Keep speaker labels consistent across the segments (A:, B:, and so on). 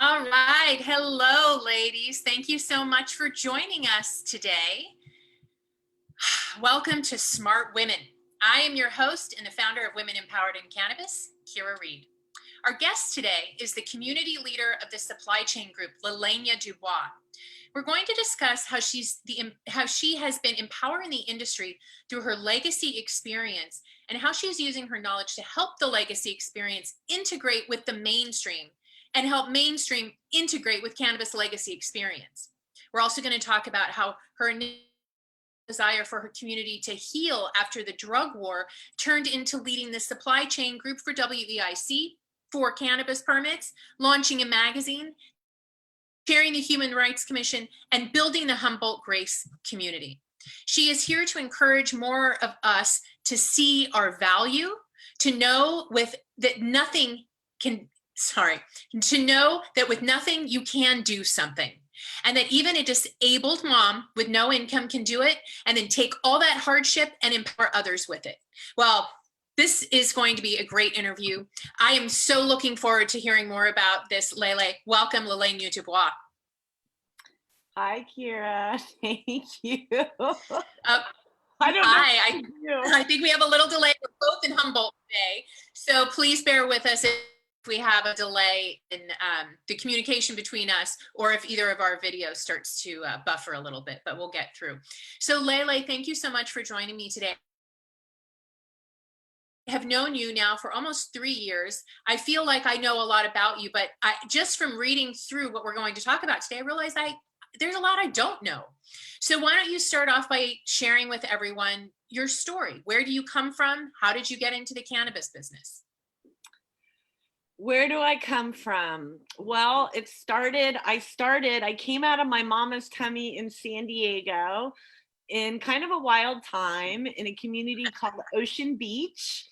A: All right. Hello, ladies. Thank you so much for joining us today. Welcome to Smart Women. I am your host and the founder of Women Empowered in Cannabis, Kyra. Our guest today is the community leader of the supply chain group, Lelehnia DuBois. We're going to discuss how she has been empowering the industry through her legacy experience and how she's using her knowledge to help the legacy experience integrate with the mainstream and help mainstream integrate with cannabis legacy experience. We're also going to talk about how her desire for her community to heal after the drug war turned into leading the supply chain group for WEIC for cannabis permits, launching a magazine, chairing the Human Rights Commission, and building the Humboldt Grace community. She is here to encourage more of us to see our value, to know that with nothing you can do something, and that even a disabled mom with no income can do it, and then take all that hardship and empower others with it. Well, this is going to be a great interview. I am so looking forward to hearing more about this. Lele, welcome, Lelehnia DuBois.
B: Hi, Kyra. Thank you.
A: I think we have a little delay. We're both in Humboldt today, so please bear with us if we have a delay in the communication between us, or if either of our videos starts to buffer a little bit, but we'll get through. So Lele, thank you so much for joining me today. I have known you now for almost 3 years. I feel like I know a lot about you, but just from reading through what we're going to talk about today, I realized there's a lot I don't know. So why don't you start off by sharing with everyone your story? Where do you come from? How did you get into the cannabis business?
B: Where do I come from? Well, I came out of my mama's tummy in San Diego in kind of a wild time in a community called Ocean Beach.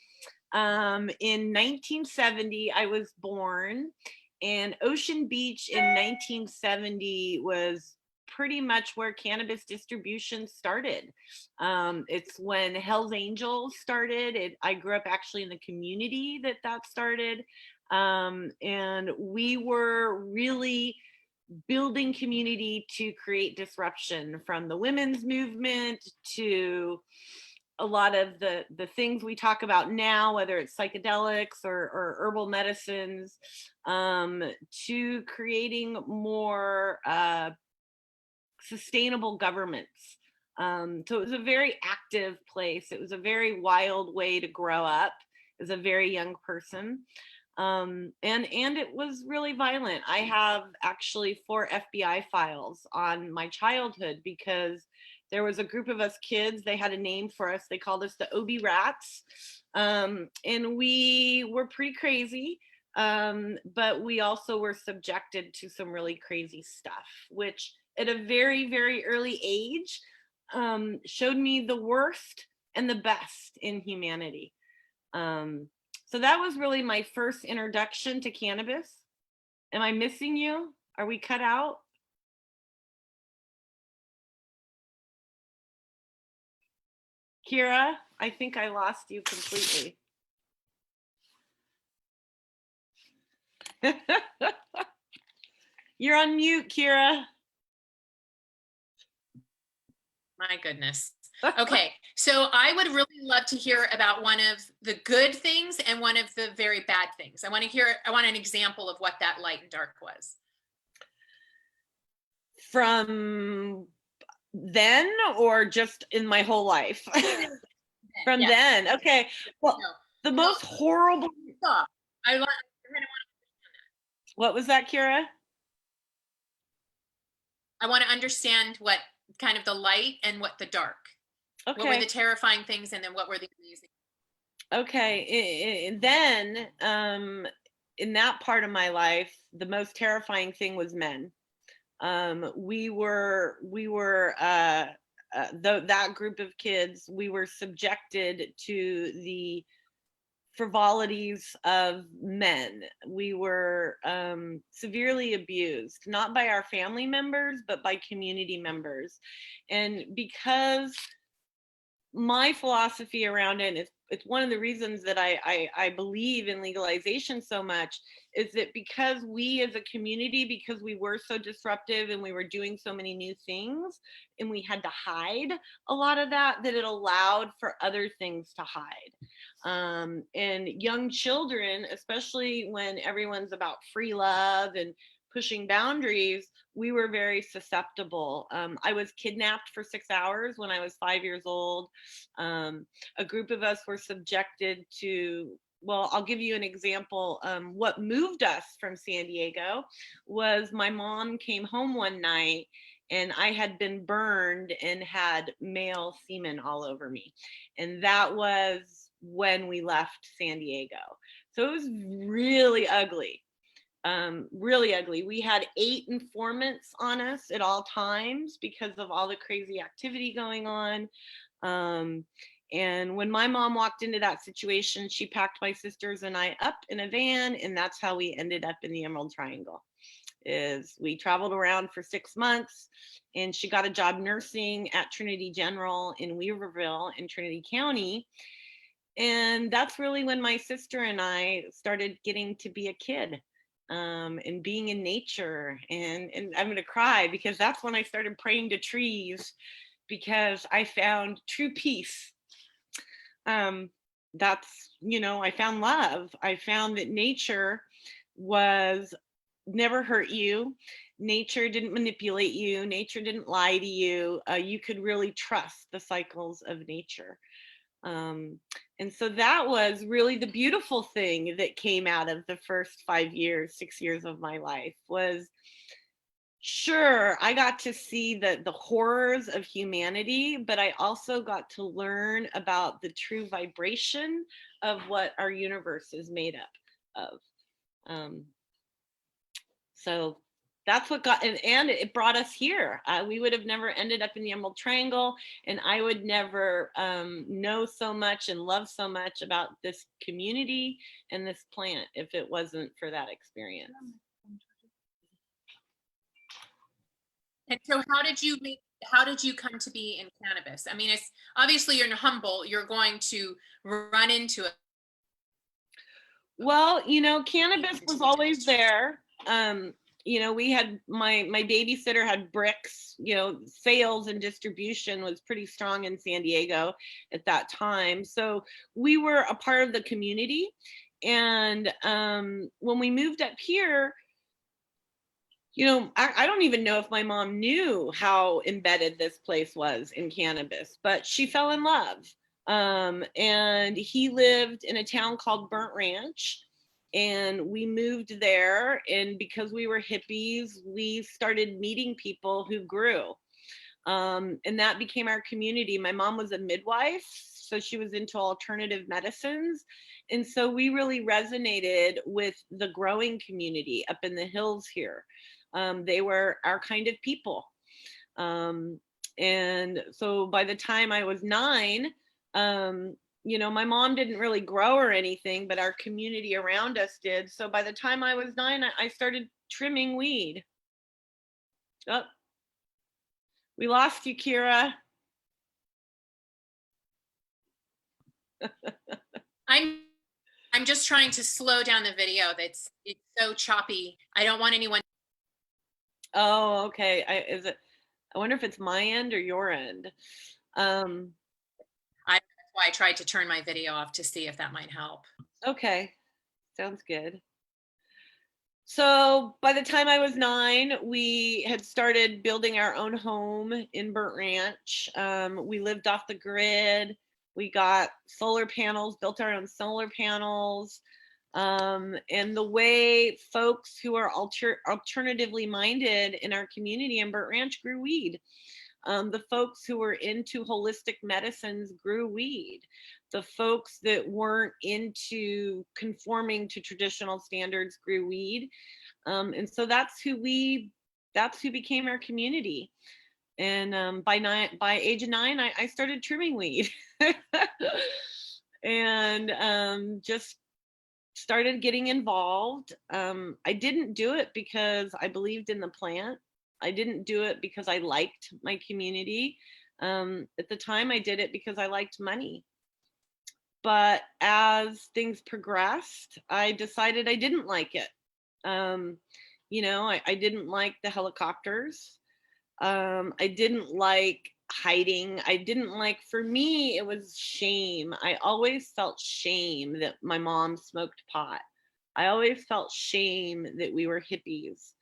B: In 1970, I was born, and Ocean Beach in 1970 was pretty much where cannabis distribution started. It's when Hell's Angels started. I grew up actually in the community that started. And we were really building community to create disruption, from the women's movement to a lot of the things we talk about now, whether it's psychedelics or herbal medicines, to creating more sustainable governments. So it was a very active place. It was a very wild way to grow up as a very young person. And it was really violent. I have actually 4 FBI files on my childhood because there was a group of us kids. They had a name for us. They called us the Obi Rats. And we were pretty crazy. But we also were subjected to some really crazy stuff, which at a very, very early age showed me the worst and the best in humanity. So that was really my first introduction to cannabis. Am I missing you? Are we cut out? Kyra, I think I lost you completely. You're on mute, Kyra.
A: My goodness. Okay, so I would really love to hear about one of the good things and one of the very bad things. I want an example of what that light and dark was.
B: From then, or just in my whole life? From then. Okay. Well, the most horrible.
A: I want to
B: What was that, Kyra?
A: I want to understand what kind of the light and what the dark. Okay. What were the terrifying things, and then what were the amazing?
B: Okay. And then in that part of my life, the most terrifying thing was men. We were that group of kids, we were subjected to the frivolities of men. We were severely abused, not by our family members, but by community members. And because my philosophy around it it's one of the reasons that I believe in legalization so much, is that because we as a community, because we were so disruptive and we were doing so many new things and we had to hide a lot of that, that it allowed for other things to hide. And young children, especially when everyone's about free love and pushing boundaries, we were very susceptible. I was kidnapped for 6 hours when I was 5 years old. A group of us were subjected to, well, I'll give you an example. What moved us from San Diego was my mom came home one night and I had been burned and had male semen all over me. And that was when we left San Diego. So it was really ugly. Really ugly. We had 8 informants on us at all times because of all the crazy activity going on. And when my mom walked into that situation, she packed my sisters and I up in a van, and that's how we ended up in the Emerald Triangle. Is we traveled around for 6 months, and she got a job nursing at Trinity General in Weaverville in Trinity County. And that's really when my sister and I started getting to be a kid. And being in nature, and I'm gonna cry because that's when I started praying to trees, because I found true peace. That's, I found love. I found that nature was never hurt you. Nature didn't manipulate you. Nature didn't lie to you. You could really trust the cycles of nature. And so that was really the beautiful thing that came out of the first 5 years, 6 years of my life. Was, sure, I got to see the horrors of humanity, but I also got to learn about the true vibration of what our universe is made up of. So that's what got, and it brought us here. We would have never ended up in the Emerald Triangle, and I would never know so much and love so much about this community and this plant if it wasn't for that experience.
A: And so how did you come to be in cannabis? I mean, it's obviously you're in Humboldt, you're going to run into it.
B: Well, cannabis was always there. We had my babysitter had bricks. Sales and distribution was pretty strong in San Diego at that time. So we were a part of the community. And when we moved up here, I don't even know if my mom knew how embedded this place was in cannabis, but she fell in love. And he lived in a town called Burnt Ranch. And we moved there, and because we were hippies, we started meeting people who grew. And that became our community. My mom was a midwife, so she was into alternative medicines. And so we really resonated with the growing community up in the hills here. They were our kind of people. And so by the time I was 9, my mom didn't really grow or anything, but our community around us did. So by the time I was 9, I started trimming weed. Oh, we lost you, Kyra.
A: I'm just trying to slow down the video. It's so choppy. I don't want anyone.
B: Oh, okay. I wonder if it's my end or your end.
A: That's why I tried to turn my video off to see if that might help.
B: Okay, sounds good. So by the time I was 9, we had started building our own home in Burnt Ranch. We lived off the grid. We got solar panels, built our own solar panels. And the way folks who are alternatively minded in our community in Burnt Ranch grew weed. The folks who were into holistic medicines grew weed. The folks that weren't into conforming to traditional standards grew weed. And so that's who became our community. And by age of 9, I started trimming weed and just started getting involved. I didn't do it because I believed in the plant. I didn't do it because I liked my community. At the time, I did it because I liked money. But as things progressed, I decided I didn't like it. Um, I didn't like the helicopters. I didn't like hiding. I didn't like, for me, it was shame. I always felt shame that my mom smoked pot. I always felt shame that we were hippies.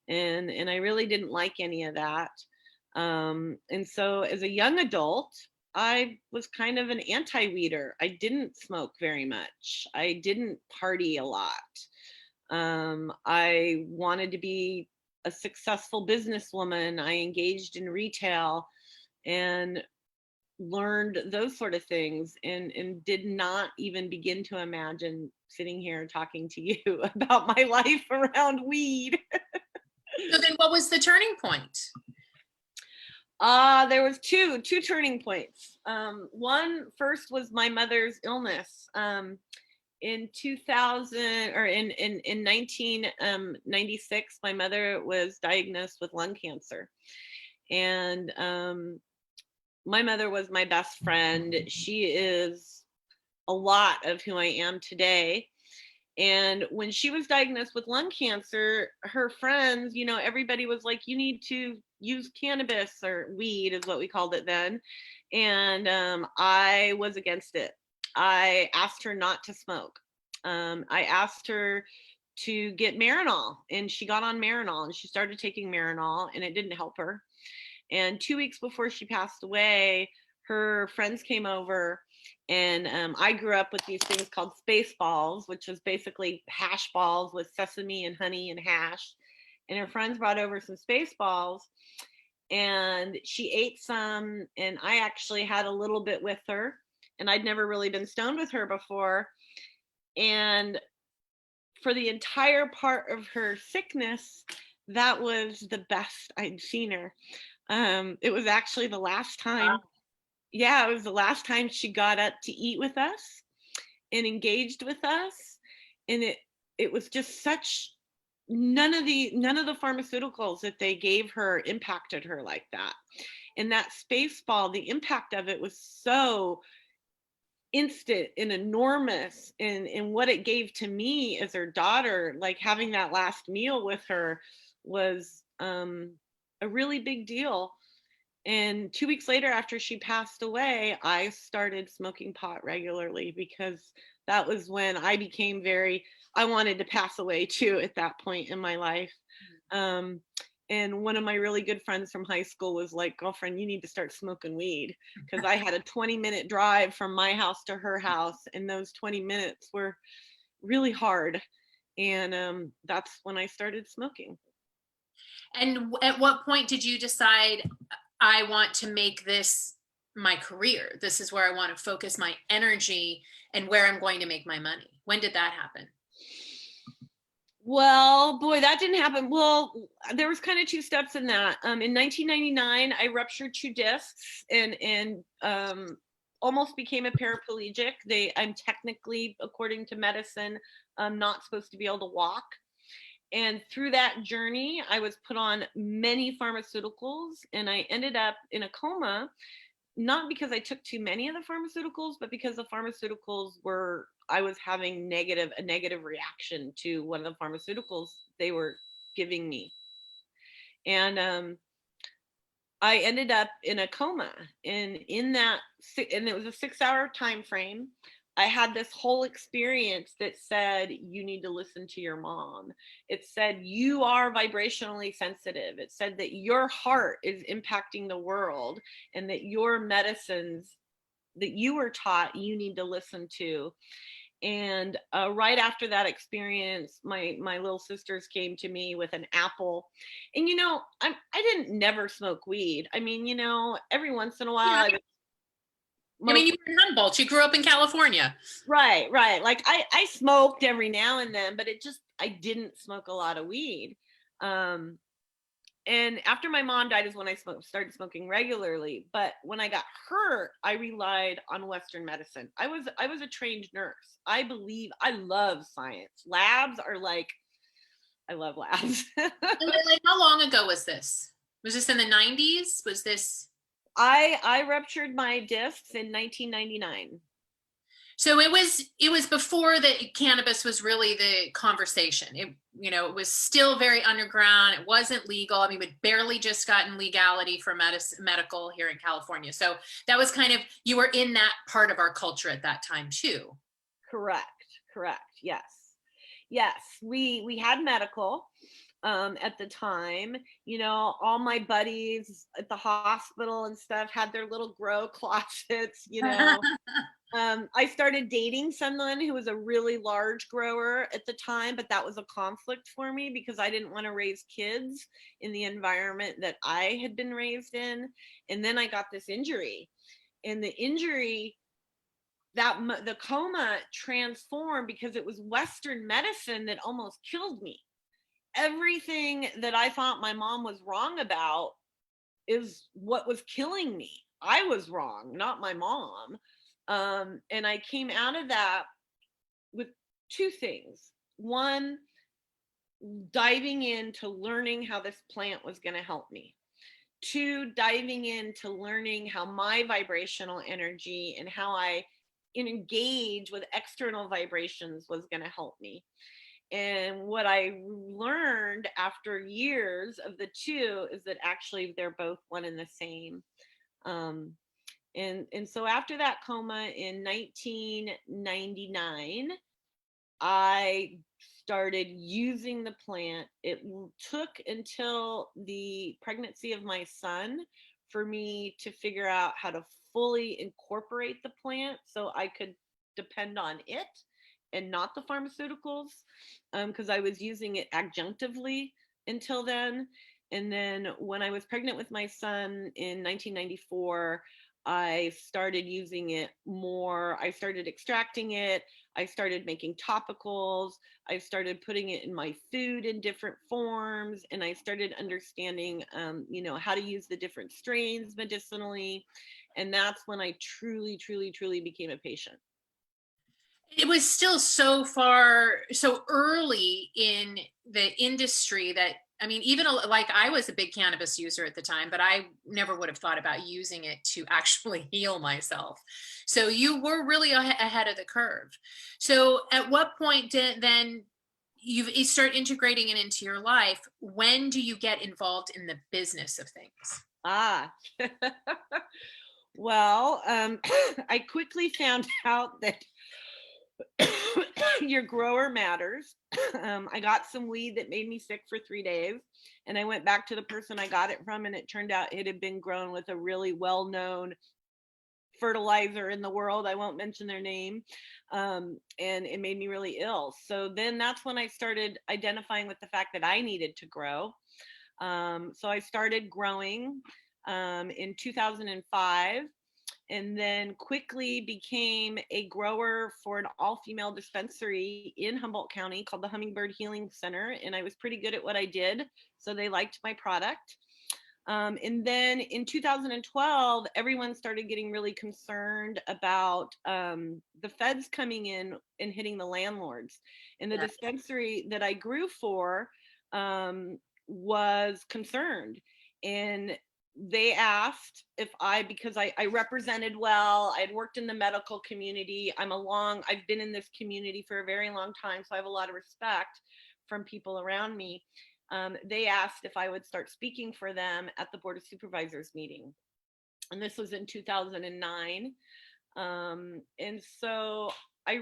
B: And I really didn't like any of that. And so as a young adult, I was kind of an anti-weeder. I didn't smoke very much. I didn't party a lot. I wanted to be a successful businesswoman. I engaged in retail and learned those sort of things, and did not even begin to imagine sitting here talking to you about my life around weed.
A: So then what was the turning point?
B: There was two turning points. One first was my mother's illness. In 2000, or in 1996, my mother was diagnosed with lung cancer. And my mother was my best friend. She is a lot of who I am today. And when she was diagnosed with lung cancer, her friends, everybody was like, you need to use cannabis, or weed is what we called it then. And I was against it. I asked her not to smoke. I asked her to get Marinol, and she got on Marinol, and she started taking Marinol, and it didn't help her. And 2 weeks before she passed away, her friends came over, and I grew up with these things called space balls, which was basically hash balls with sesame and honey and hash. And her friends brought over some space balls, and she ate some, and I actually had a little bit with her, and I'd never really been stoned with her before. And for the entire part of her sickness, that was the best I'd seen her. It was actually the last time. Yeah, it was the last time she got up to eat with us and engaged with us. And it was just such, none of the pharmaceuticals that they gave her impacted her like that. And that space ball, the impact of it was so instant and enormous, and what it gave to me as her daughter, like having that last meal with her was a really big deal. And 2 weeks later, after she passed away, I started smoking pot regularly, because that was when I became I wanted to pass away too at that point in my life. And one of my really good friends from high school was like, girlfriend, you need to start smoking weed. Because I had a 20-minute drive from my house to her house, and those 20 minutes were really hard. And that's when I started smoking.
A: And at what point did you decide, I want to make this my career? This is where I want to focus my energy and where I'm going to make my money. When did that happen?
B: Well, boy, that didn't happen. Well, there was kind of two steps in that. In 1999, I ruptured 2 discs and almost became a paraplegic. I'm technically, according to medicine, not supposed to be able to walk. And through that journey, I was put on many pharmaceuticals, and I ended up in a coma, not because I took too many of the pharmaceuticals, but because the pharmaceuticals I was having a negative reaction to one of the pharmaceuticals they were giving me. And I ended up in a coma, and and it was a 6-hour time frame. I had this whole experience that said, you need to listen to your mom. It said, you are vibrationally sensitive. It said that your heart is impacting the world, and that your medicines that you were taught, you need to listen to. And right after that experience, my little sisters came to me with an apple. And, I didn't never smoke weed. I mean, every once in a while,
A: Yeah. I mean, you were in Humboldt. You grew up in California.
B: Right. Like I smoked every now and then, but I didn't smoke a lot of weed. And after my mom died is when I started smoking regularly. But when I got hurt, I relied on Western medicine. I was a trained nurse. I love science. Labs are like, I love labs.
A: How long ago was this? Was this in the 90s? Was this?
B: I ruptured my discs in 1999.
A: So it was before that cannabis was really the conversation. It was still very underground. It wasn't legal. I mean, we'd barely just gotten legality for medical here in California. So that was kind of, you were in that part of our culture at that time too.
B: Correct. Yes. Yes, we had medical at the time. All my buddies at the hospital and stuff had their little grow closets. I started dating someone who was a really large grower at the time, but that was a conflict for me because I didn't want to raise kids in the environment that I had been raised in. And then I got this injury, and the injury, the coma transformed because it was Western medicine that almost killed me. Everything that I thought my mom was wrong about is what was killing me. I was wrong, not my mom. And I came out of that with two things. One, diving into learning how this plant was going to help me. Two, diving into learning how my vibrational energy and how I engage with external vibrations was going to help me. And what I learned after years of the two is that actually they're both one and the same. And so after that coma in 1999, I started using the plant. It took until the pregnancy of my son for me to figure out how to fully incorporate the plant so I could depend on it and not the pharmaceuticals, because I was using it adjunctively until then. And then when I was pregnant with my son in 1994, I started using it more. I started extracting it. I started making topicals. I started putting it in my food in different forms. And I started understanding, how to use the different strains medicinally. And that's when I truly, truly, truly became a patient.
A: It was still so early in the industry that, I mean, even like I was a big cannabis user at the time, but I never would have thought about using it to actually heal myself. So you were really ahead of the curve. So at what point then you start integrating it into your life? When do you get involved in the business of things?
B: Ah, well, I quickly found out that your grower matters. I got some weed that made me sick for 3 days, and I went back to the person I got it from, and it turned out it had been grown with a really well-known fertilizer in the world. I won't mention their name. And it made me really ill. So then that's when I started identifying with the fact that I needed to grow. So I started growing in 2005, and then quickly became a grower for an all-female dispensary in Humboldt County called the Hummingbird Healing Center. And I was pretty good at what I did, so they liked my product. And then in 2012, everyone started getting really concerned about the feds coming in and hitting the landlords. And the dispensary that I grew for was concerned. And they asked if because I represented well, I had worked in the medical community. I've been in this community for a very long time, so I have a lot of respect from people around me. They asked if I would start speaking for them at the Board of Supervisors meeting. And this was in 2009. And so I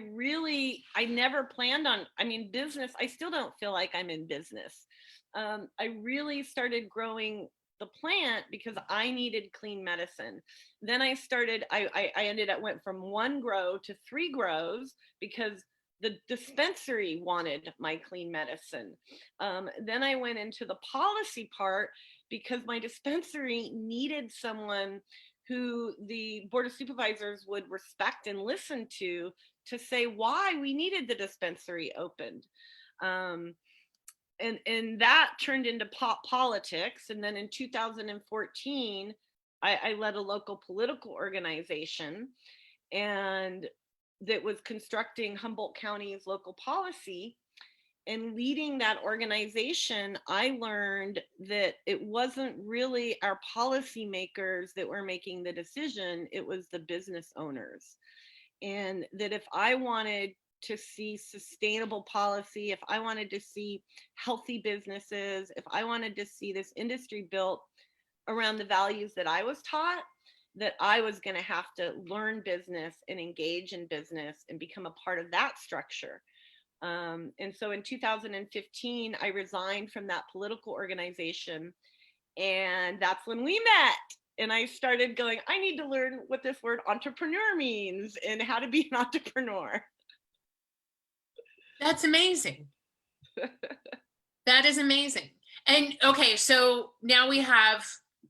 B: never planned on, business, I still don't feel like I'm in business. I really started growing the plant because I needed clean medicine. Then I went from 1 grow to 3 grows because the dispensary wanted my clean medicine. Then I went into the policy part because my dispensary needed someone who the Board of Supervisors would respect and listen to say why we needed the dispensary opened. And that turned into politics. And then in 2014, I led a local political organization, and that was constructing Humboldt County's local policy. And leading that organization, I learned that it wasn't really our policymakers that were making the decision, it was the business owners. And that if I wanted to see sustainable policy, if I wanted to see healthy businesses, if I wanted to see this industry built around the values that I was taught, that I was going to have to learn business and engage in business and become a part of that structure. And so in 2015, I resigned from that political organization. And that's when we met. And I started going, I need to learn what this word entrepreneur means and how to be an entrepreneur.
A: That's amazing. That is amazing. And okay, so now we have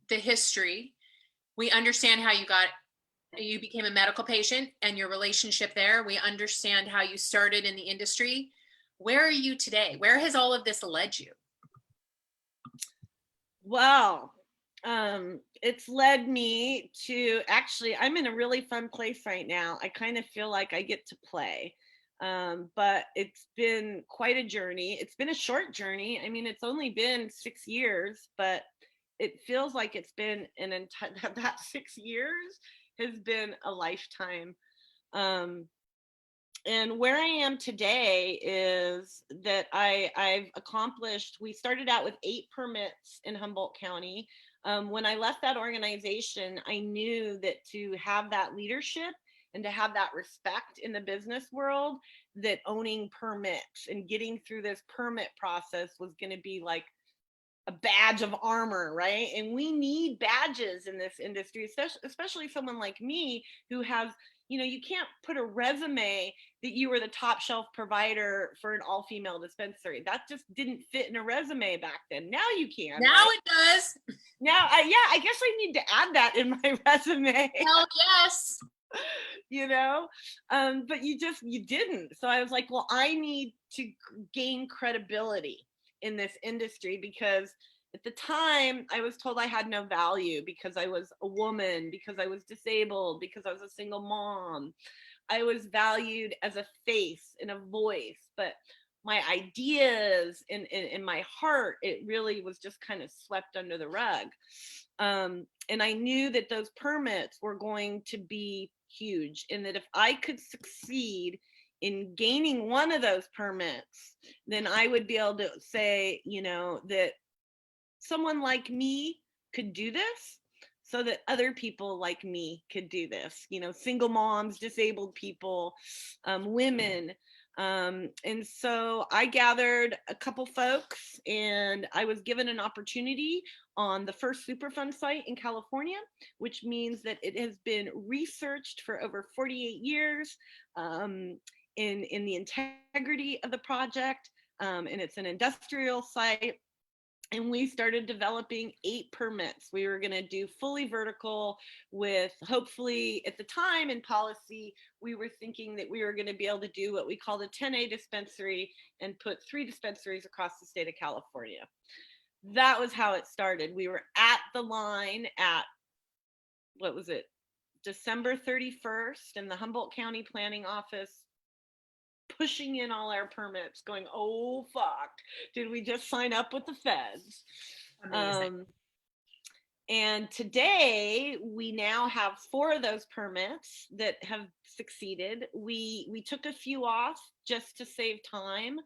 A: the history. We understand how you became a medical patient and your relationship there. We understand how you started in the industry. Where are you today? Where has all of this led you?
B: Well, it's led me to, actually, I'm in a really fun place right now. I kind of feel like I get to play. But it's been quite a journey. It's been a short journey. I mean, it's only been 6 years, but it feels like it's been an entire, that 6 years has been a lifetime. And where I am today is that I've accomplished, we started out with 8 permits in Humboldt County. When I left that organization, I knew that to have that leadership and to have that respect in the business world, that owning permits and getting through this permit process was going to be like a badge of armor, right? And we need badges in this industry, especially someone like me who has, you can't put a resume that you were the top shelf provider for an all-female dispensary. That just didn't fit in a resume back then. Now you can.
A: Now
B: right?
A: it does.
B: Now, I guess I need to add that in my resume.
A: Hell yes.
B: But you didn't. So I was like, well, I need to gain credibility in this industry, because at the time I was told I had no value because I was a woman, because I was disabled, because I was a single mom. I was valued as a face and a voice, but my ideas and my heart, it really was just kind of swept under the rug. And I knew that those permits were going to be huge, and that if I could succeed in gaining one of those permits, then I would be able to say, that someone like me could do this, so that other people like me could do this, single moms, disabled people, women. And so I gathered a couple folks, and I was given an opportunity on the first Superfund site in California, which means that it has been researched for over 48 years in the integrity of the project. And it's an industrial site. And we started developing 8 permits. We were going to do fully vertical with, hopefully at the time in policy, we were thinking that we were going to be able to do what we called a 10A dispensary and put 3 dispensaries across the state of California. That was how it started. We were at the line at, what was it, December 31st in the Humboldt County Planning Office, pushing in all our permits, going, oh, fuck, did we just sign up with the feds?
A: Amazing.
B: And today we now have 4 of those permits that have succeeded. We took a few off just to save time,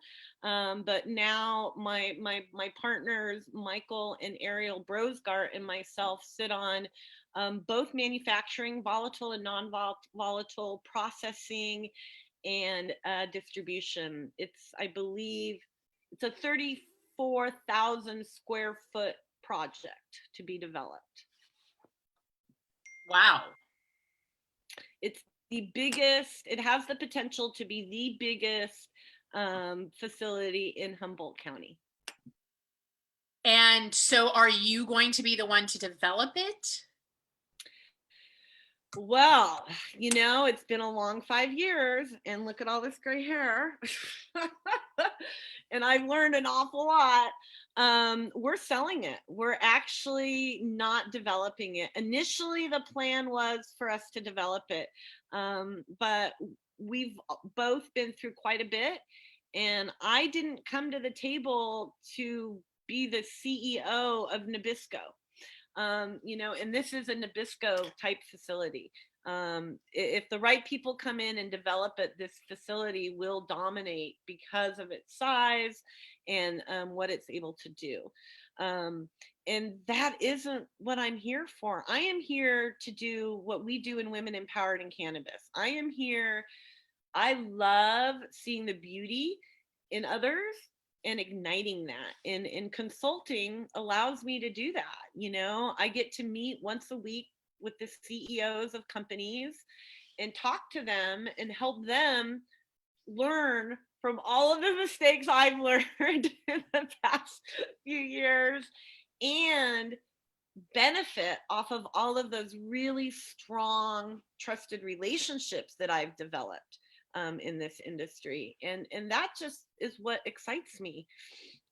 B: but now my partners Michael and Ariel Brosgart and myself sit on both manufacturing, volatile and non-volatile, processing, and distribution. I believe it's a 34,000 square foot project to be developed.
A: Wow.
B: It's the biggest, it has the potential to be the biggest facility in Humboldt County.
A: And so are you going to be the one to develop it?
B: Well, it's been a long 5 years, and look at all this gray hair. And I've learned an awful lot. We're selling it. We're actually not developing it. Initially, the plan was for us to develop it, but we've both been through quite a bit, and I didn't come to the table to be the CEO of Nabisco. And this is a Nabisco type facility. If the right people come in and develop it, this facility will dominate because of its size and what it's able to do. And that isn't what I'm here for. I am here to do what we do in Women Empowered in Cannabis. I love seeing the beauty in others and igniting that. And consulting allows me to do that. You know, I get to meet once a week with the CEOs of companies and talk to them and help them learn from all of the mistakes I've learned in the past few years and benefit off of all of those really strong, trusted relationships that I've developed in this industry. And that just is what excites me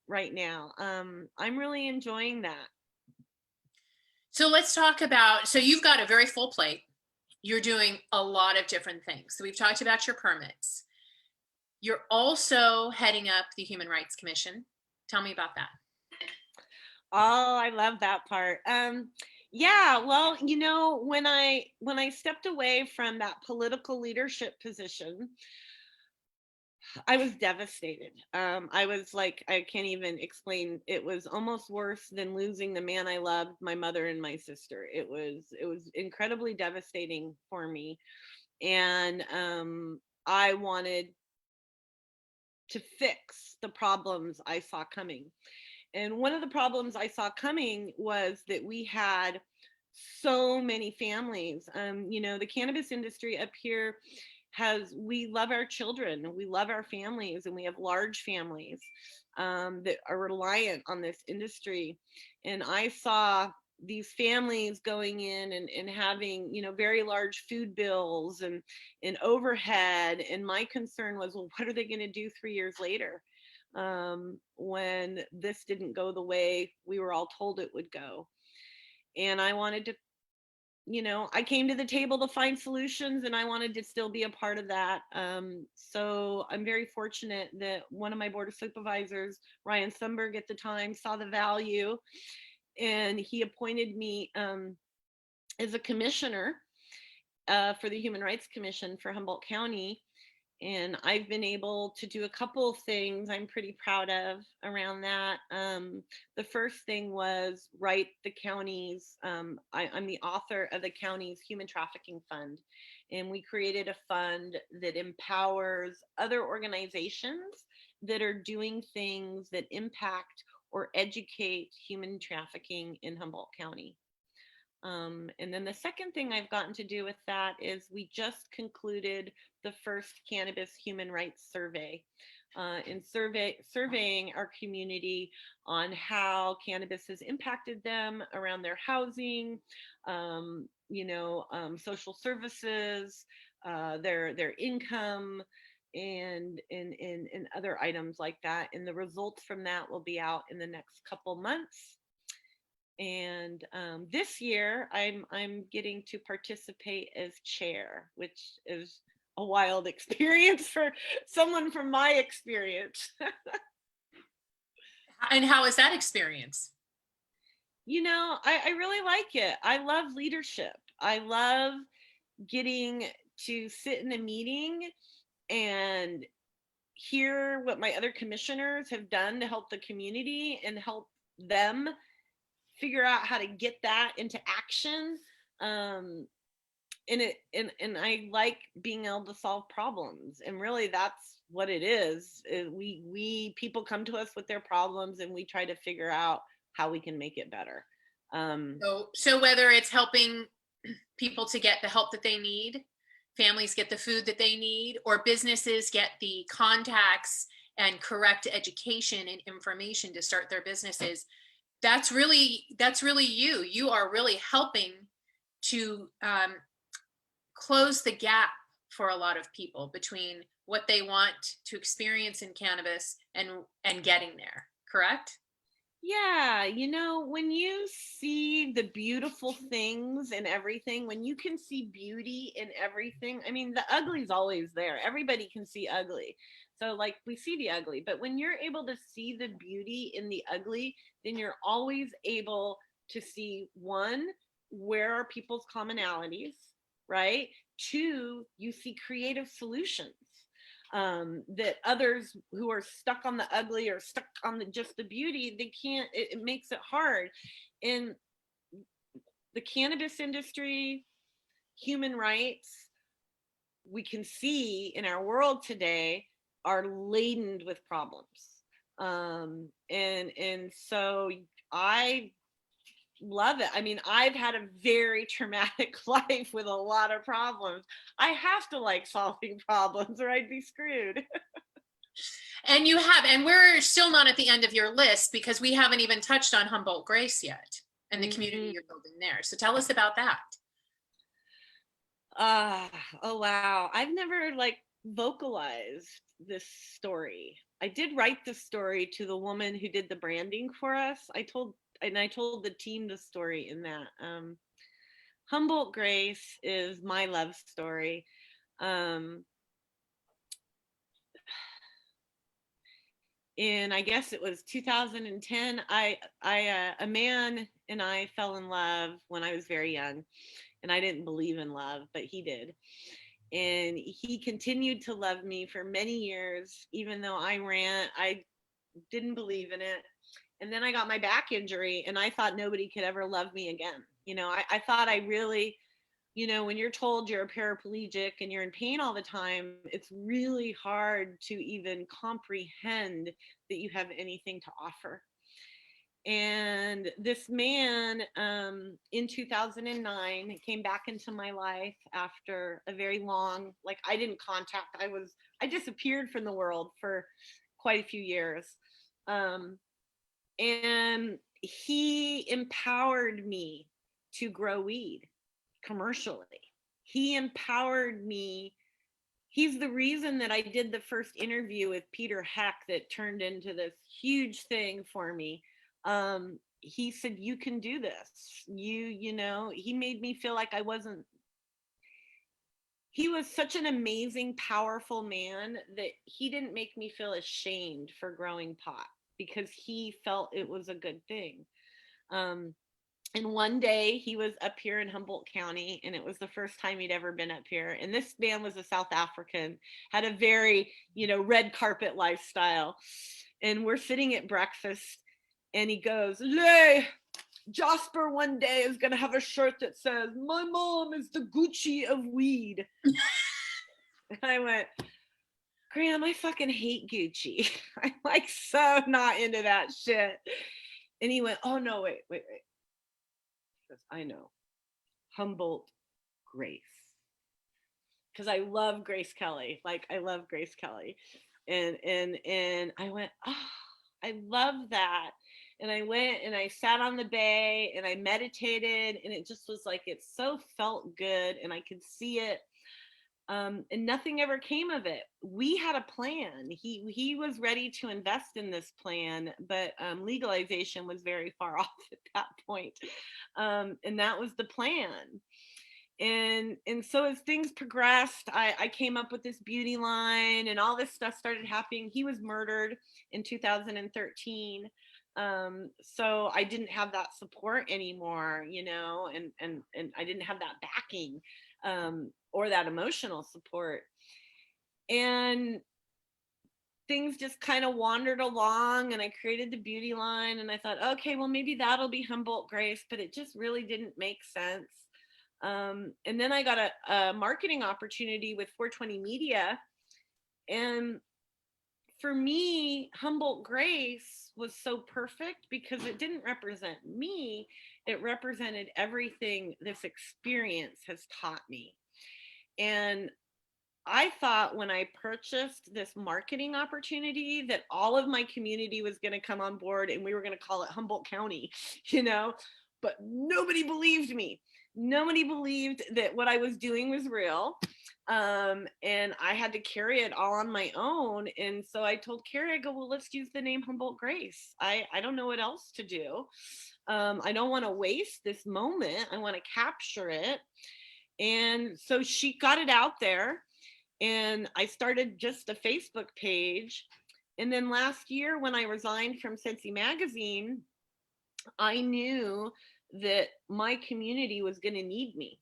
B: right now. I'm really enjoying that.
A: So let's talk about, so you've got a very full plate. You're doing a lot of different things. So we've talked about your permits. You're also heading up the Human Rights Commission. Tell me about that.
B: Oh, I love that part. Yeah, well, you know, when I stepped away from that political leadership position, I was devastated. I was like, I can't even explain. It was almost worse than losing the man I loved, my mother and my sister. It was incredibly devastating for me. And I wanted to fix the problems I saw coming. And one of the problems I saw coming was that we had so many families. You know, the cannabis industry up here we love our children, we love our families, and we have large families that are reliant on this industry. And I saw these families going in and having, you know, very large food bills and overhead. And my concern was, well, what are they going to do 3 years later? When this didn't go the way we were all told it would go. And I wanted to, you know, I came to the table to find solutions, and I wanted to still be a part of that. So I'm very fortunate that one of my board of supervisors, Ryan Sumberg at the time, saw the value, and he appointed me as a commissioner for the Human Rights Commission for Humboldt County. And I've been able to do a couple of things I'm pretty proud of around that. The first thing was write the county's, I'm the author of the county's Human Trafficking Fund. And we created a fund that empowers other organizations that are doing things that impact or educate human trafficking in Humboldt County. And then the second thing I've gotten to do with that is we just concluded the first cannabis human rights survey, surveying our community on how cannabis has impacted them around their housing, social services, their income, and other items like that. And the results from that will be out in the next couple months. And this year I'm getting to participate as chair, which is a wild experience for someone from my experience.
A: And how is that experience?
B: You know, I really like it. I love leadership. I love getting to sit in a meeting and hear what my other commissioners have done to help the community and help them figure out how to get that into action. And I like being able to solve problems, and really that's what it is. We people come to us with their problems, and we try to figure out how we can make it better.
A: So whether it's helping people to get the help that they need, families get the food that they need, or businesses get the contacts and correct education and information to start their businesses, that's really you. You are really helping to close the gap for a lot of people between what they want to experience in cannabis and getting there, correct?
B: Yeah, you know, when you see the beautiful things in everything, when you can see beauty in everything, I mean, the ugly's always there. Everybody can see ugly. So like we see the ugly, but when you're able to see the beauty in the ugly, then you're always able to see, one, where are people's commonalities? right? Two, you see creative solutions that others who are stuck on the ugly or stuck on just the beauty, they can't, it makes it hard. In the cannabis industry, human rights, we can see in our world today are laden with problems. And so I love it. I mean, I've had a very traumatic life with a lot of problems. I have to like solving problems or I'd be screwed.
A: And you have, and we're still not at the end of your list because we haven't even touched on Humboldt Grace yet and the community you're building there. So tell us about that.
B: Oh wow. I've never like vocalized this story. I did write the story to the woman who did the branding for us. I told the team the story in that. Humboldt Grace is my love story. In I guess it was 2010, a man and I fell in love when I was very young, and I didn't believe in love, but he did. And he continued to love me for many years, even though I didn't believe in it. And then I got my back injury and I thought nobody could ever love me again. I thought I really, when you're told you're a paraplegic and you're in pain all the time, it's really hard to even comprehend that you have anything to offer. And this man in 2009 came back into my life after a very long, like I didn't contact, I disappeared from the world for quite a few years. And he empowered me to grow weed commercially. He empowered me. He's the reason that I did the first interview with Peter Heck that turned into this huge thing for me. He said, you can do this. He made me feel like I wasn't. He was such an amazing, powerful man that he didn't make me feel ashamed for growing pot because he felt it was a good thing. And one day he was up here in Humboldt County, and it was the first time he'd ever been up here. And this man was a South African, had a very, red carpet lifestyle. And we're sitting at breakfast, and he goes, "Lay, Jasper one day is going to have a shirt that says, 'My mom is the Gucci of weed.'" And I went, "Graham, I fucking hate Gucci. I'm like so not into that shit." And he went, "Oh no, wait. I know, Humboldt Grace," because I love Grace Kelly. Like I love Grace Kelly, and I went, "Oh, I love that." And I went and I sat on the bay and I meditated, and it just was like it so felt good, and I could see it. And nothing ever came of it. We had a plan. He was ready to invest in this plan, but legalization was very far off at that point. And that was the plan. And so as things progressed, I came up with this beauty line, and all this stuff started happening. He was murdered in 2013. So I didn't have that support anymore, and I didn't have that backing. Or that emotional support. And things just kind of wandered along, and I created the beauty line, and I thought, okay, well, maybe that'll be Humboldt Grace, but it just really didn't make sense. And then I got a marketing opportunity with 420 Media. And for me, Humboldt Grace was so perfect because it didn't represent me. It represented everything this experience has taught me. And I thought when I purchased this marketing opportunity that all of my community was going to come on board and we were going to call it Humboldt County, but nobody believed me. Nobody believed that what I was doing was real. And I had to carry it all on my own. And so I told Kyra, I go, well, let's use the name Humboldt Grace. I don't know what else to do. I don't want to waste this moment. I want to capture it. And so she got it out there, and I started just a Facebook page. And then last year when I resigned from Scentsy Magazine, I knew that my community was going to need me.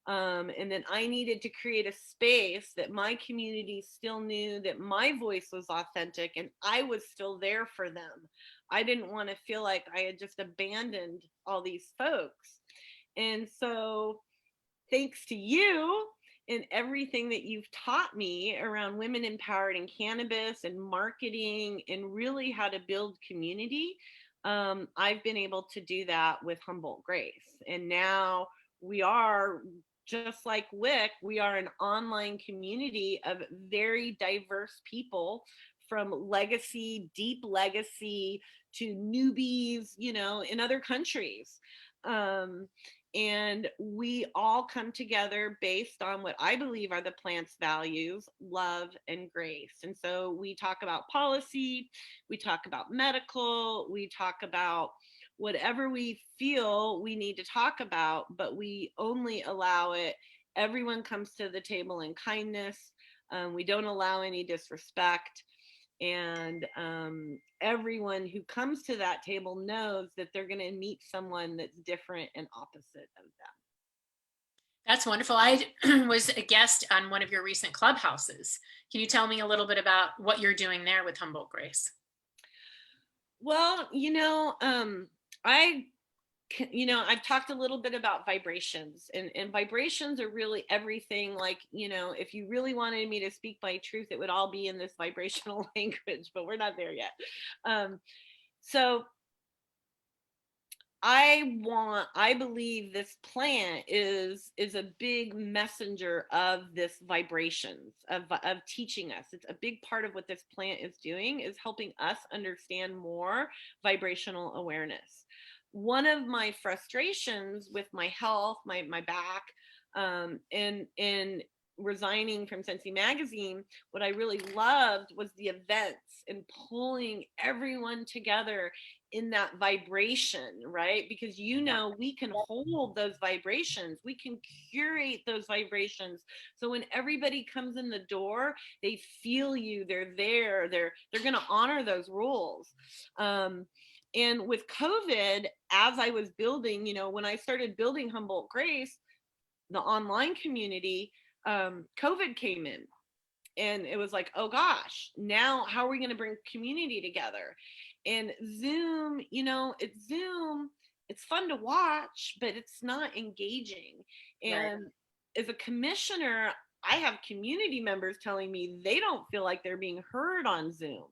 B: And then I needed to create a space that my community still knew that my voice was authentic and I was still there for them. I didn't want to feel like I had just abandoned all these folks. And so thanks to you and everything that you've taught me around women empowered in cannabis and marketing and really how to build community, I've been able to do that with Humboldt Grace. And now we are, just like WEIC, we are an online community of very diverse people, from legacy, deep legacy, to newbies, in other countries. And we all come together based on what I believe are the plant's values: love and grace. And so we talk about policy, we talk about medical, we talk about whatever we feel we need to talk about, but we only allow it. Everyone comes to the table in kindness. We don't allow any disrespect. And everyone who comes to that table knows that they're going to meet someone that's different and opposite of them.
A: That's wonderful. I was a guest on one of your recent clubhouses. Can you tell me a little bit about what you're doing there with Humboldt Grace?
B: Well, I've talked a little bit about vibrations, and vibrations are really everything. Like, if you really wanted me to speak my truth, it would all be in this vibrational language, but we're not there yet. So I believe this plant is a big messenger of this vibrations of teaching us. It's a big part of what this plant is doing, is helping us understand more vibrational awareness. One of my frustrations with my health, my back, and resigning from Sensi Magazine, what I really loved was the events and pulling everyone together in that vibration, right? Because we can hold those vibrations, we can curate those vibrations. So when everybody comes in the door, they feel you, they're there, they're going to honor those rules. And with COVID, as I was building, when I started building Humboldt Grace, the online community, COVID came in. And it was like, oh gosh, now how are we going to bring community together? And Zoom, it's Zoom. It's fun to watch, but it's not engaging. And as a commissioner, I have community members telling me they don't feel like they're being heard on Zoom.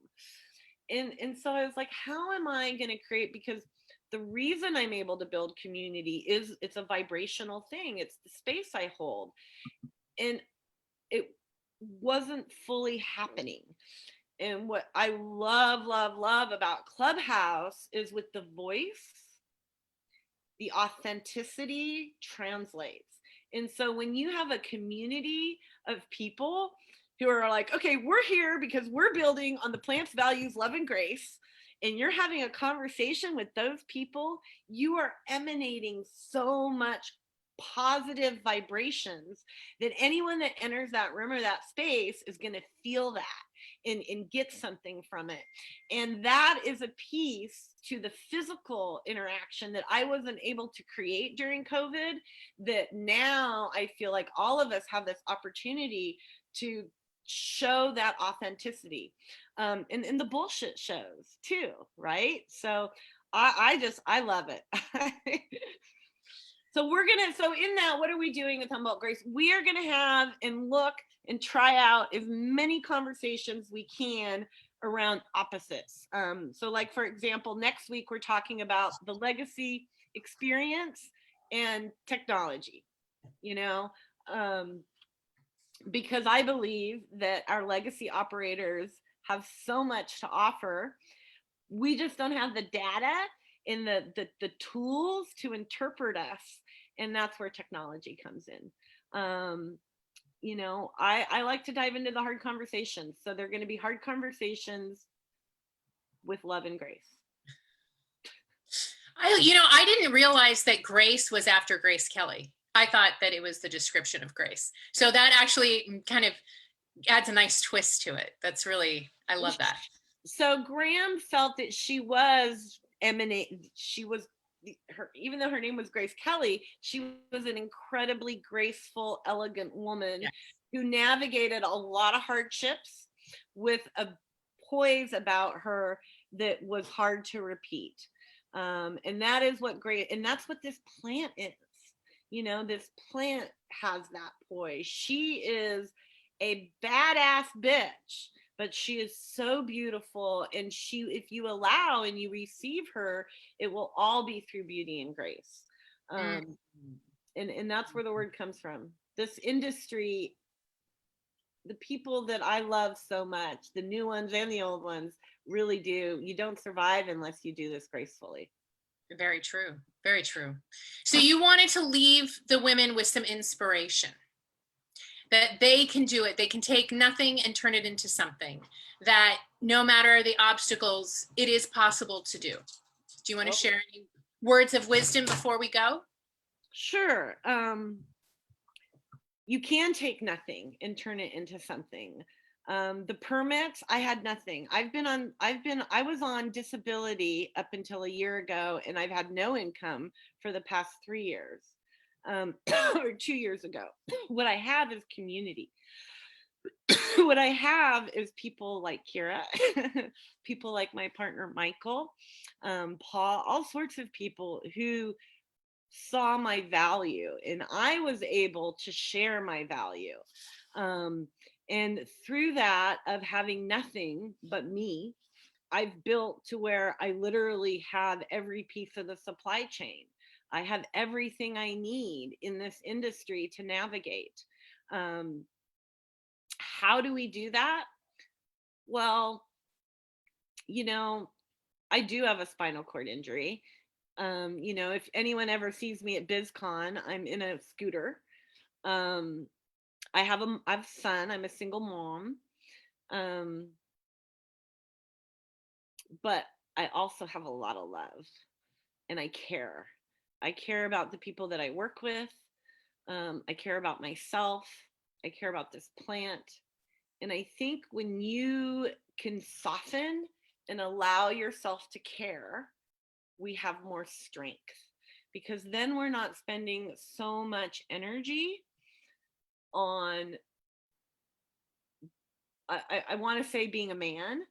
B: And so I was like, how am I going to create? Because the reason I'm able to build community is it's a vibrational thing. It's the space I hold. And it wasn't fully happening. And what I love about Clubhouse is with the voice, the authenticity translates. And so when you have a community of people who are like, okay, we're here because we're building on the plant's values, love and grace, and you're having a conversation with those people, you are emanating so much positive vibrations that anyone that enters that room or that space is going to feel that and get something from it. And that is a piece to the physical interaction that I wasn't able to create during COVID, that now I feel like all of us have this opportunity to show that authenticity. And the bullshit shows too, right? So I love it. So in that, what are we doing with Humboldt Grace? We are gonna have and look and try out as many conversations we can around opposites. So like, for example, next week, we're talking about the legacy experience and technology, because I believe that our legacy operators have so much to offer. We just don't have the data and the tools to interpret us. And that's where technology comes in. I like to dive into the hard conversations. So they're going to be hard conversations with love and grace.
A: I didn't realize that Grace was after Grace Kelly. I thought that it was the description of Grace. So that actually kind of adds a nice twist to it. That's really, I love that.
B: So Graham felt that she was even though her name was Grace Kelly, she was an incredibly graceful, elegant woman
A: Yes.
B: who navigated a lot of hardships with a poise about her that was hard to repeat. And that is what and that's what this plant is. You know, this plant has that poise. She is a badass bitch, but she is so beautiful. And she, if you allow and you receive her, it will all be through beauty and grace. And that's where the word comes from. This industry, the people that I love so much, the new ones and the old ones, really do. You don't survive unless you do this gracefully.
A: Very true. Very true. So you wanted to leave the women with some inspiration that they can do it. They can take nothing and turn it into something, that no matter the obstacles, it is possible to do. Do you want to share any words of wisdom before we go?
B: Sure. You can take nothing and turn it into something. The permits, I had nothing. I was on disability up until a year ago, and I've had no income for the past 3 years, or 2 years ago. What I have is community. What I have is people like Kyra, people like my partner, Michael, Paul, all sorts of people who saw my value, and I was able to share my value. And through that, of having nothing but me, I've built to where I literally have every piece of the supply chain. I have everything I need in this industry to navigate. How do we do that? Well, you know, I do have a spinal cord injury. You know, if anyone ever sees me at BizCon, I'm in a scooter. I have a son. I'm a single mom. But I also have a lot of love, and I care. I care about the people that I work with. I care about myself. I care about this plant. And I think when you can soften and allow yourself to care, we have more strength, because then we're not spending so much energy on, I want to say, being a man.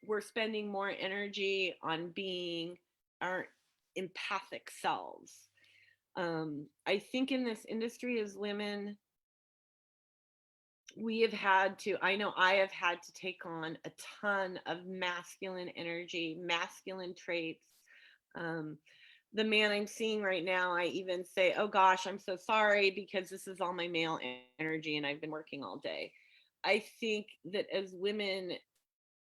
B: We're spending more energy on being our empathic selves. I think in this industry as women, I know I have had to take on a ton of masculine energy, masculine traits. The man I'm seeing right now, I even say, oh gosh, I'm so sorry, because this is all my male energy and I've been working all day. I think that as women,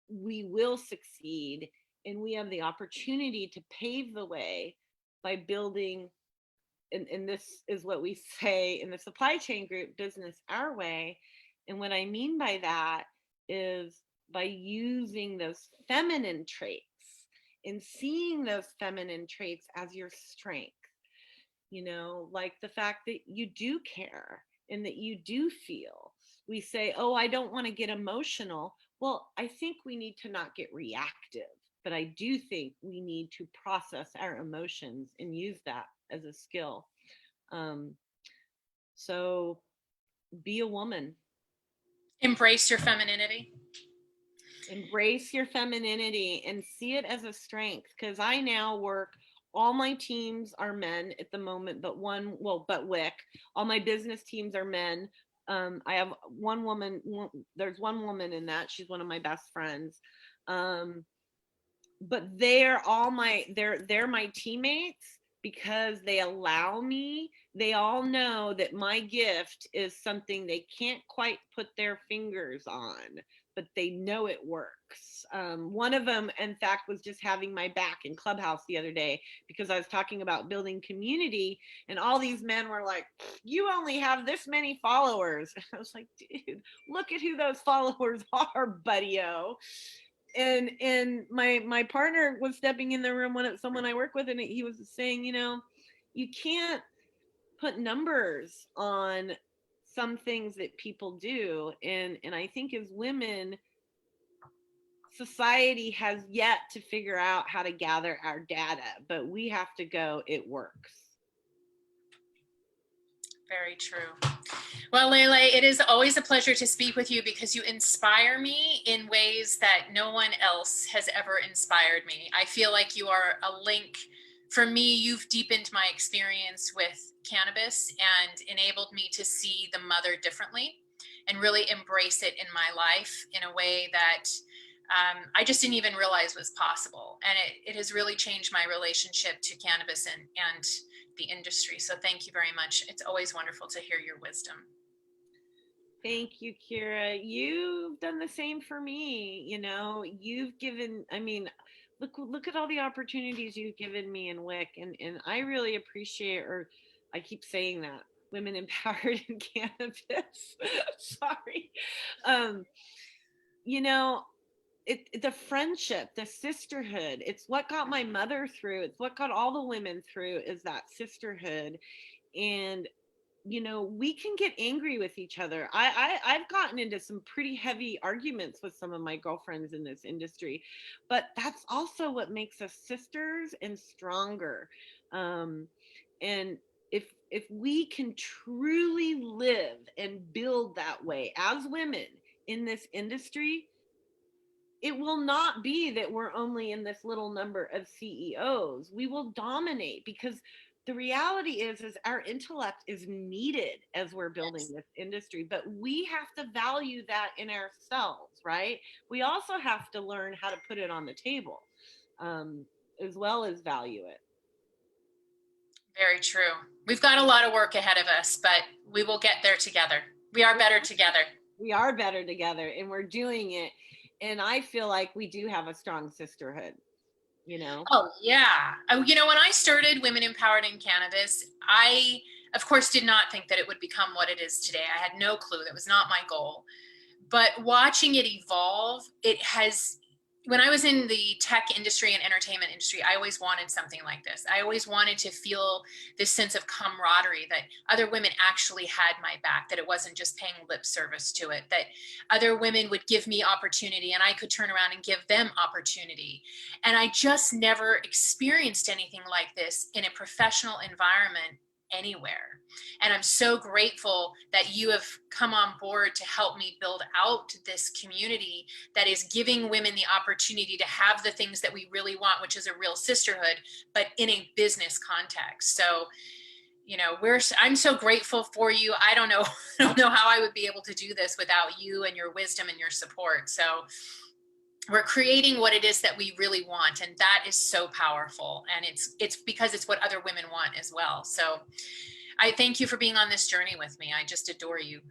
B: we will succeed, and we have the opportunity to pave the way by building, and this is what we say in the supply chain group, business our way. And what I mean by that is by using those feminine traits and seeing those feminine traits as your strength, you know, like the fact that you do care and that you do feel. We say, oh, I don't want to get emotional. Well, I think we need to not get reactive, but I do think we need to process our emotions and use that as a skill. So be a woman.
A: Embrace your femininity.
B: Embrace your femininity and see it as a strength, because I now work, all my teams are men at the moment, but WEIC. All my business teams are men. I have one woman, there's one woman in that, she's one of my best friends. But they're my teammates, because they allow me. They all know that my gift is something they can't quite put their fingers on, but they know it works. One of them, in fact, was just having my back in Clubhouse the other day, because I was talking about building community, and all these men were like, you only have this many followers. I was like, dude, look at who those followers are, buddy-o. And my partner was stepping in the room when it's someone I work with, and he was saying, you know, you can't put numbers on some things that people do. And I think as women, society has yet to figure out how to gather our data, but we have to go, it works.
A: Very true. Well, Lele, it is always a pleasure to speak with you because you inspire me in ways that no one else has ever inspired me. I feel like you are a link. For me, you've deepened my experience with cannabis and enabled me to see the mother differently and really embrace it in my life in a way that I just didn't even realize was possible. And it has really changed my relationship to cannabis and the industry. So thank you very much. It's always wonderful to hear your wisdom.
B: Thank you, Kyra. You've done the same for me. You've given, look at all the opportunities you've given me in WIC, and I really appreciate, or I keep saying that, women empowered in cannabis. Sorry. The friendship, the sisterhood, it's what got my mother through. It's what got all the women through, is that sisterhood. And we can get angry with each other. I've gotten into some pretty heavy arguments with some of my girlfriends in this industry, but that's also what makes us sisters and stronger. And if we can truly live and build that way as women in this industry, it will not be that we're only in this little number of CEOs. We will dominate, because the reality is our intellect is needed as we're building this industry, but we have to value that in ourselves, right? We also have to learn how to put it on the table, as well as value it.
A: Very true. We've got a lot of work ahead of us, but we will get there together. We are better together.
B: We are better together, and we're doing it. And I feel like we do have a strong sisterhood.
A: Oh, yeah. When I started Women Empowered in Cannabis, I, of course, did not think that it would become what it is today. I had no clue. That was not my goal. But watching it evolve, when I was in the tech industry and entertainment industry, I always wanted something like this. I always wanted to feel this sense of camaraderie, that other women actually had my back, that it wasn't just paying lip service to it, that other women would give me opportunity and I could turn around and give them opportunity. And I just never experienced anything like this in a professional environment anywhere. And I'm so grateful that you have come on board to help me build out this community that is giving women the opportunity to have the things that we really want, which is a real sisterhood, but in a business context. So, I'm so grateful for you. I don't know how I would be able to do this without you and your wisdom and your support. So we're creating what it is that we really want. And that is so powerful. And it's because it's what other women want as well. So I thank you for being on this journey with me. I just adore you.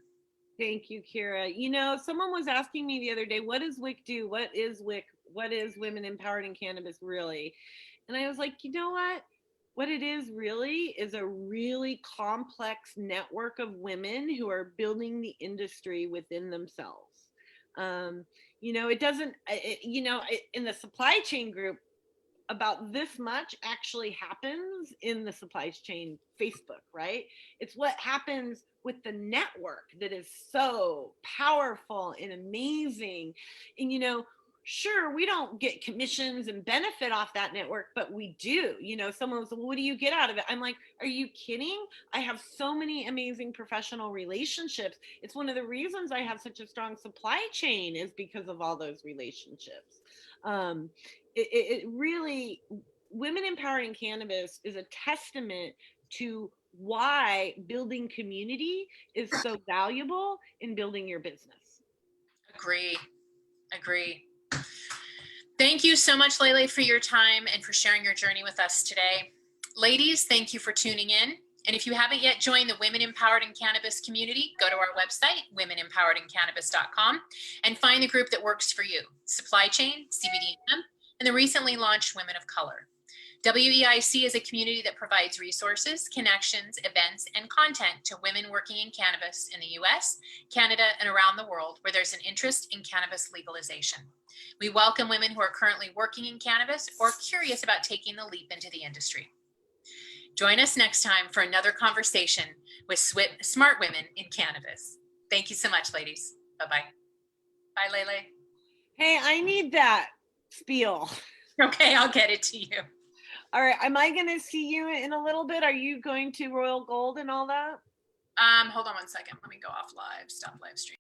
B: Thank you, Kyra. Someone was asking me the other day, what does WIC do? What is WIC? What is Women Empowered in Cannabis really? And I was like, you know what? What it is really is a really complex network of women who are building the industry within themselves. It doesn't, in the supply chain group, about this much actually happens in the supply chain Facebook, right? It's what happens with the network that is so powerful and amazing. And, sure, we don't get commissions and benefit off that network, but we do. Someone was, well, what do you get out of it? I'm like, are you kidding? I have so many amazing professional relationships. It's one of the reasons I have such a strong supply chain, is because of all those relationships. It really, Women Empowered in Cannabis is a testament to why building community is so valuable in building your business.
A: Agree. Thank you so much, Lele, for your time and for sharing your journey with us today. Ladies, thank you for tuning in. And if you haven't yet joined the Women Empowered in Cannabis community, go to our website, womenempoweredInCannabis.com, and find the group that works for you: supply chain, CBD and hemp, and the recently launched Women of Color. WEIC is a community that provides resources, connections, events, and content to women working in cannabis in the US, Canada, and around the world where there's an interest in cannabis legalization. We welcome women who are currently working in cannabis or curious about taking the leap into the industry. Join us next time for another conversation with smart women in cannabis. Thank you so much, ladies. Bye-bye. Bye, Lele.
B: Hey, I need that spiel.
A: Okay, I'll get it to you.
B: All right, am I going to see you in a little bit? Are you going to Royal Gold and all that?
A: Hold on one second. Let me go off live, stop live stream.